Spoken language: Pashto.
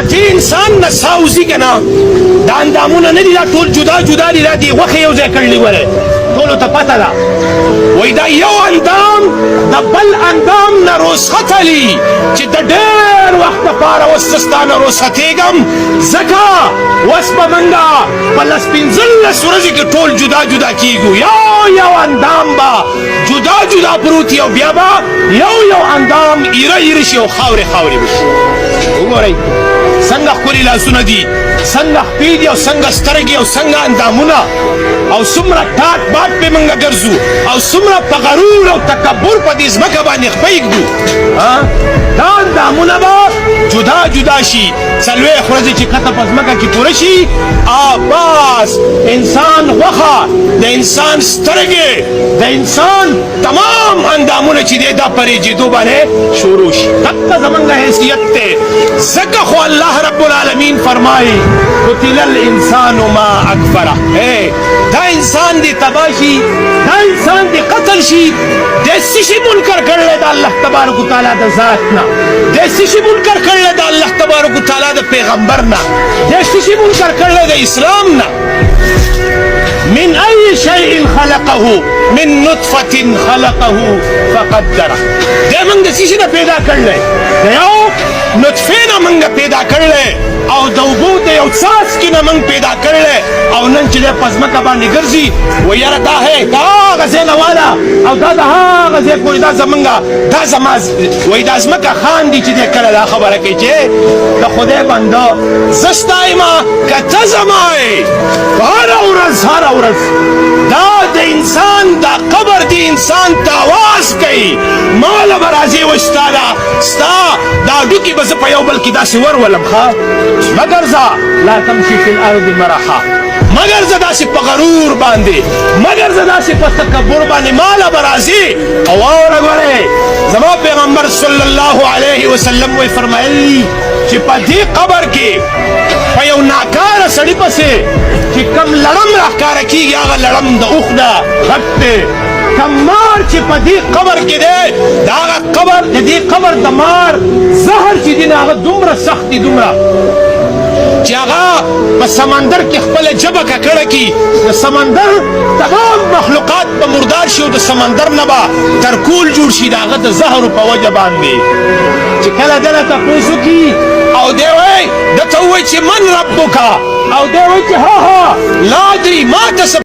کتی انسان نه ساوزي کنه دا اندامونه نه دي دا ټول جدا جدا دي دا دي غوښې یو ځای کړلې وره ټولو ته پته ده وایي دا یو اندام د بل اندام نه رخصتلي چې د ډېر وخت دپاره اوس زه ستا نه رخصتېږم ځکه اوس به موږ په لس پنځلس ورځې کې ټول جدا جدا کېږو یو اندام به جدا جدا پروت او بیا به یو اندام ایره ایره شي او خاورې خاورې به شي وګورئ څنګه ښکلي لاسونه دي څنګه خپې دي او څنګه سترګې او څنګه اندامونه او څومره ټاټ باټ پې موږ ګرځو او څومره په غرور او تکبر په دې ځمکه باندې خپې ږدو دا اندامونه به جدا جدا شي څلوېښت ورځې چې کته په ځمکه کې پوره شي بس انسان غوښه د انسان سترګې د انسان تمام اندامونه چې دی دا پرېجېدو باندې شروع شي دقه زموږ حیثیت دی ځکه خو الله رب العالمین فرمایي قتل الانسان ما اکفره دا انسان دی تباه شي دا انسان دی قتل شي د څه شي منکر کړلی د الله تبارک وتعالی د ذات نه د څه شي منکر کړلی د الله تبارک وتعالی د پیغمبر نه د څه شي منکر کړلی د اسلام نه من أي شيء خلقه من نطفة خلقه فقدره ده من ده څه شي نه پیدا کړلی د یو نطفې نه موږ پیدا کړلی او د اوبو د یو څاڅکي نه موږ پیدا کړلی او نن چې دی په ځمکه باندې ګرځي و یاره دا دا هغه ځای نه واله او دا د هغه ځای پورې دا زمونږ دا زما وایي دا ځمکه خاندي چې دی کله دا خبره کوي چې د خدای بنده زه ستا یمه که ته زما یې هره ورځ دا د انسان دا قبر د انسان ته آواز کوي ماله به راځي و ستا دا ډوکې به زه په یو بل کې داسې ورولم ښه مه ګرځه لا تمشي فی الارض مرحا مه ګرځه داسې په غرور باندې مه ګرځه داسې په تکبر باندې ماله به راځي او واوره ګورئ زما پیغمبر صلی الله علیه وسلم وایي فرمایلي چې په دې قبر کې په یو ناکاره سړي پسې چې کم لړم راښکاره کېږي هغه لړم د اوښ نه غټ دی کم مار چې په دې قبر کې دی د هغه قبر د دې قبر د مار زهر چې دی نه هغه دومره سخت دی دومره چې هغه په سمندر کې خپله ژبه ککړه کړي د سمندر تمام مخلوقات به مردار شي او د سمندر نه به ترکول جوړ شي د هغه د زهرو په وجه باندې چې کله ده نه تپوس وکړي او دی وایي ده ته ووایي چې من ربک او دی وایي چې ها لا ادري ما ته